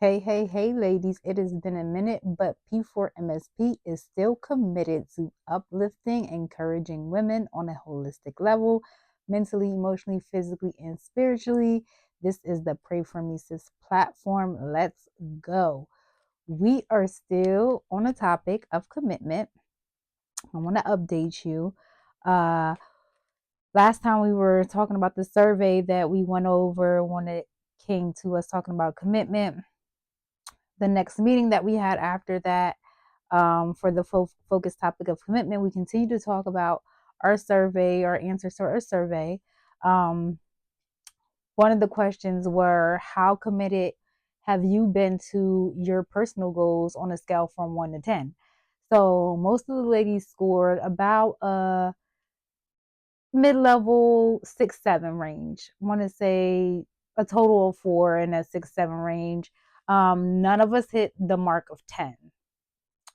Hey, ladies, it has been a minute, but P4MSP is still committed to uplifting, encouraging women on a holistic level, mentally, emotionally, physically, and spiritually. This is the Pray For Me Sis platform. Let's go. We are still on a topic of commitment. I want to update you. Uh, Last time we were talking about the survey that we went over when it came to us talking about commitment. The next meeting that we had after that, for the focus topic of commitment, we continue to talk about our survey, our answers to our survey. Um, One of the questions were, how committed have you been to your personal goals on a scale from 1 to 10? So most of the ladies scored about a mid-level 6-7 range. I want to say a total of 4 in a 6-7 range. None of us hit the mark of 10.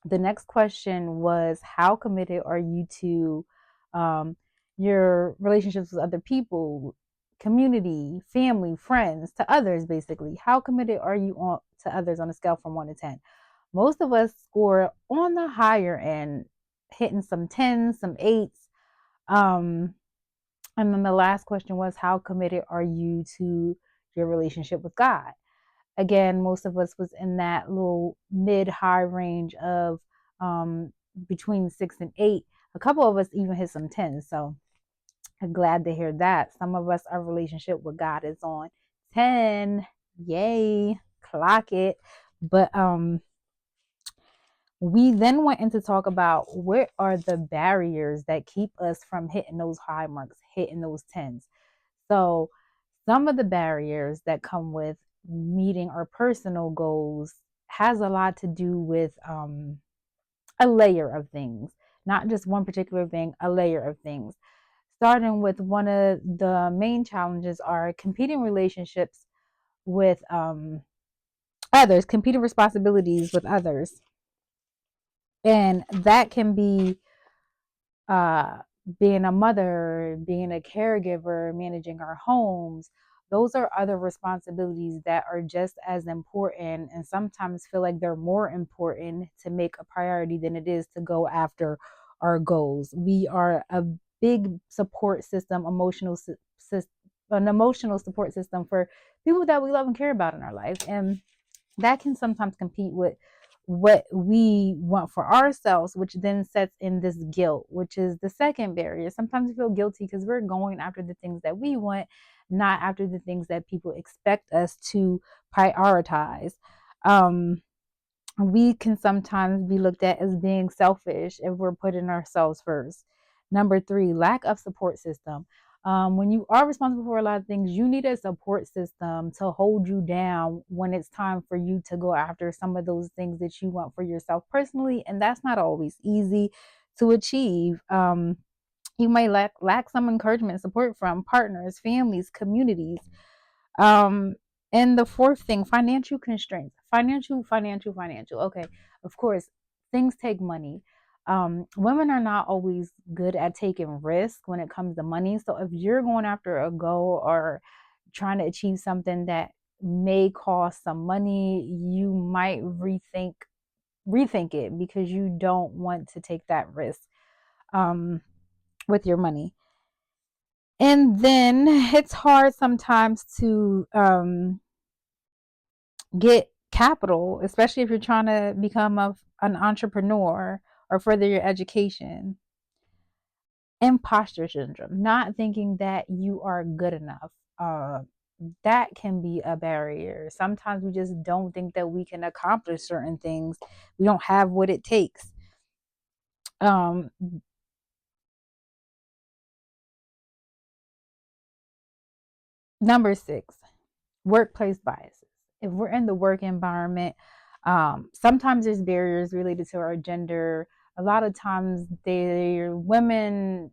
The next question was, how committed are you to um, your relationships with other people, community, family, friends, to others? Basically, how committed are you to others on a scale from 1 to 10? Most of us score on the higher end, hitting some 10s, some 8s. And then the last question was, how committed are you to your relationship with God? Again, most of us was in that little mid-high range of um, between 6 and 8. A couple of us even hit some 10s. So I'm glad to hear that. Some of us, our relationship with God is on 10. Yay, clock it. But we then went into talk about what are the barriers that keep us from hitting those high marks, hitting those 10s. So some of the barriers that come with meeting our personal goals has a lot to do with a layer of things, not just one particular thing, a layer of things. Starting with one of the main challenges are competing relationships with others, competing responsibilities with others. And that can be uh, being a mother, being a caregiver, managing our homes. Those are other responsibilities that are just as important and sometimes feel like they're more important to make a priority than it is to go after our goals. We are a big support system, an emotional support system for people that we love and care about in our life. And that can sometimes compete with what we want for ourselves, which then sets in this guilt, which is the second barrier. Sometimes we feel guilty because we're going after the things that we want, not after the things that people expect us to prioritize. Um, we can sometimes be looked at as being selfish if we're putting ourselves first. Number three, lack of support system. When you are responsible for a lot of things, you need a support system to hold you down when it's time for you to go after some of those things that you want for yourself personally. And that's not always easy to achieve. You may lack some encouragement, support from partners, families, communities. Um, and the fourth thing, financial constraints. Financial. Okay, of course, things take money. Women are not always good at taking risk when it comes to money. So if you're going after a goal or trying to achieve something that may cost some money, you might rethink it because you don't want to take that risk um, with your money. And then it's hard sometimes to get capital, especially if you're trying to become an entrepreneur or further your education. Imposter syndrome, not thinking that you are good enough. Uh, that can be a barrier. Sometimes we just don't think that we can accomplish certain things. We don't have what it takes. Um, Number six, workplace biases. If we're in the work environment, sometimes there's barriers related to our gender. A lot of times, women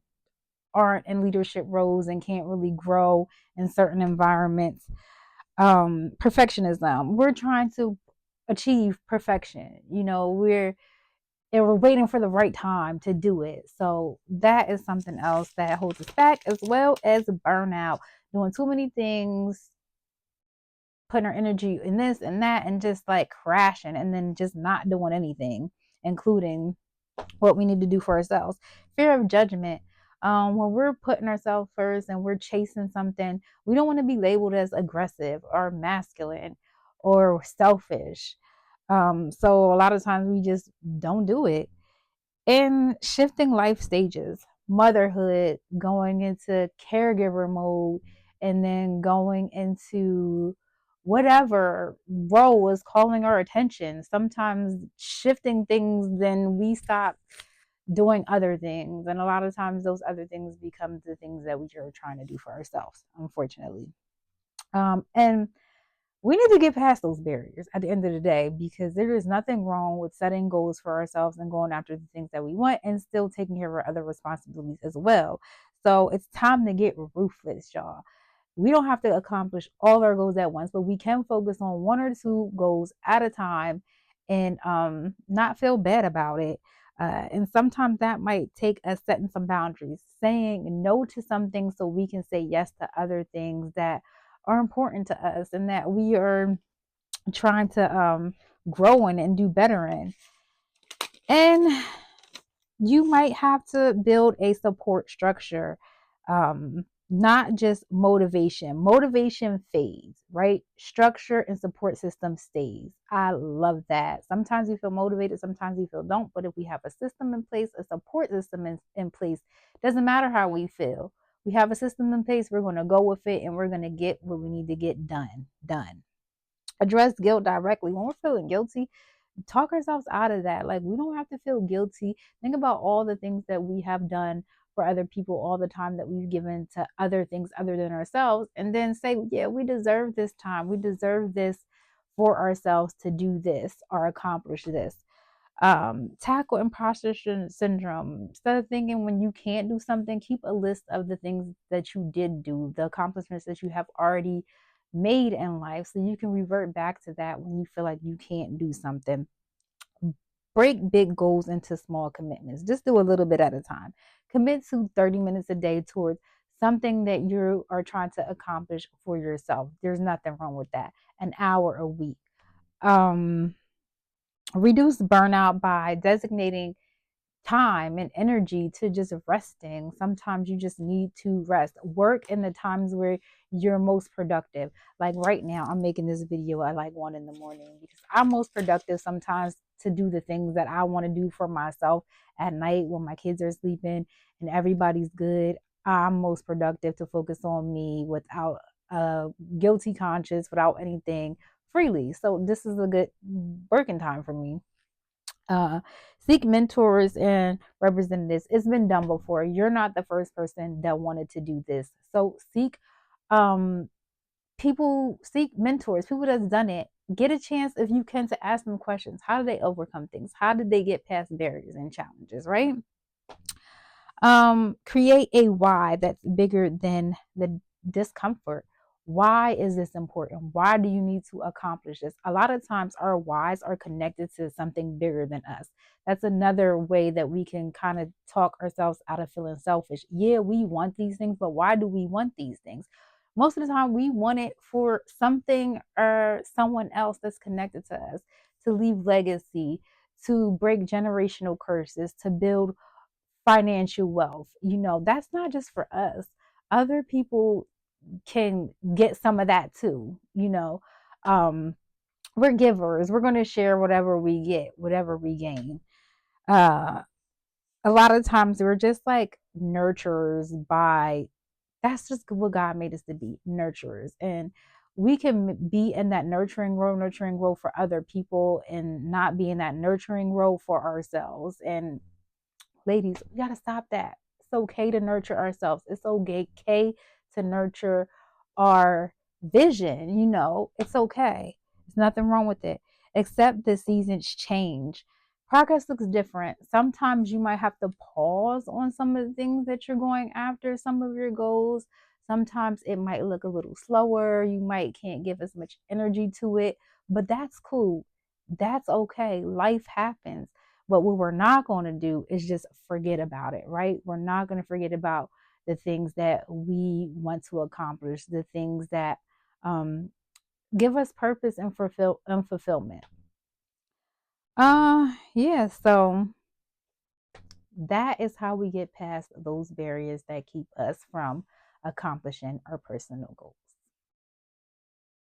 aren't in leadership roles and can't really grow in certain environments. Perfectionism. We're trying to achieve perfection. We're waiting for the right time to do it. So that is something else that holds us back, as well as burnout. Doing too many things putting our energy in this and that and just like crashing and then just not doing anything, including what we need to do for ourselves. Fear of judgment. When we're putting ourselves first and we're chasing something, we don't want to be labeled as aggressive or masculine or selfish. So a lot of times we just don't do it. And shifting life stages, motherhood, going into caregiver mode, and then going into whatever role is calling our attention. Sometimes shifting things, then we stop doing other things. And a lot of times those other things become the things that we are trying to do for ourselves, unfortunately. And we need to get past those barriers at the end of the day, because there is nothing wrong with setting goals for ourselves and going after the things that we want and still taking care of our other responsibilities as well. So it's time to get ruthless, y'all. We don't have to accomplish all our goals at once, but we can focus on one or two goals at a time and not feel bad about it. And sometimes that might take us setting some boundaries, saying no to some things so we can say yes to other things that are important to us and that we are trying to grow in and do better in. And you might have to build a support structure, not just motivation. Motivation fades, right? Structure and support system stays. I love that. Sometimes we feel motivated, sometimes we feel don't, but if we have a system in place, a support system in place, doesn't matter how we feel. We have a system in place, we're going to go with it and we're going to get what we need to get done. Address guilt directly. When we're feeling guilty, talk ourselves out of that. Like, we don't have to feel guilty. Think about all the things that we have done for other people, all the time that we've given to other things other than ourselves, and then say, yeah, we deserve this time. We deserve this for ourselves to do this or accomplish this. Tackle imposter syndrome. Instead of thinking when you can't do something, keep a list of the things that you did do, the accomplishments that you have already made in life, so you can revert back to that when you feel like you can't do something. Break big goals into small commitments. Just do a little bit at a time. Commit to 30 minutes a day towards something that you are trying to accomplish for yourself. There's nothing wrong with that. An hour a week. Um, Reduce burnout by designating time and energy to just resting. Sometimes you just need to rest. Work in the times where you're most productive. Like right now, I'm making this video at like 1 in the morning because I'm most productive sometimes to do the things that I want to do for myself at night when my kids are sleeping and everybody's good. I'm most productive to focus on me without a guilty conscience, without anything, freely. So this is a good working time for me. uh, Seek mentors and representatives. It's been done before. You're not the first person that wanted to do this. So seek um, seek mentors, people that's done it. Get a chance, if you can, to ask them questions. How did they overcome things? How did they get past barriers and challenges, right? Create a why that's bigger than the discomfort. Why is this important? Why do you need to accomplish this? A lot of times our whys are connected to something bigger than us. That's another way that we can kind of talk ourselves out of feeling selfish. Yeah, we want these things, but why do we want these things? Most of the time we want it for something or someone else that's connected to us, to leave legacy, to break generational curses, to build financial wealth. That's not just for us. Other people can get some of that too. Um, we're givers. We're going to share whatever we get, whatever we gain. Uh, a lot of times we're just like nurturers by, that's just what God made us to be, nurturers. And we can be in that nurturing role for other people and not be in that nurturing role for ourselves. And ladies, we got to stop that. It's okay to nurture ourselves. It's okay to nurture our vision. It's okay. There's nothing wrong with it. Accept the seasons change. Progress looks different. Sometimes you might have to pause on some of the things that you're going after, some of your goals. Sometimes it might look a little slower. You might can't give as much energy to it, but that's cool. That's okay. Life happens. But what we're not going to do is just forget about it, right? We're not going to forget about the things that we want to accomplish, the things that um, give us purpose and fulfillment. Yeah, so that is how we get past those barriers that keep us from accomplishing our personal goals.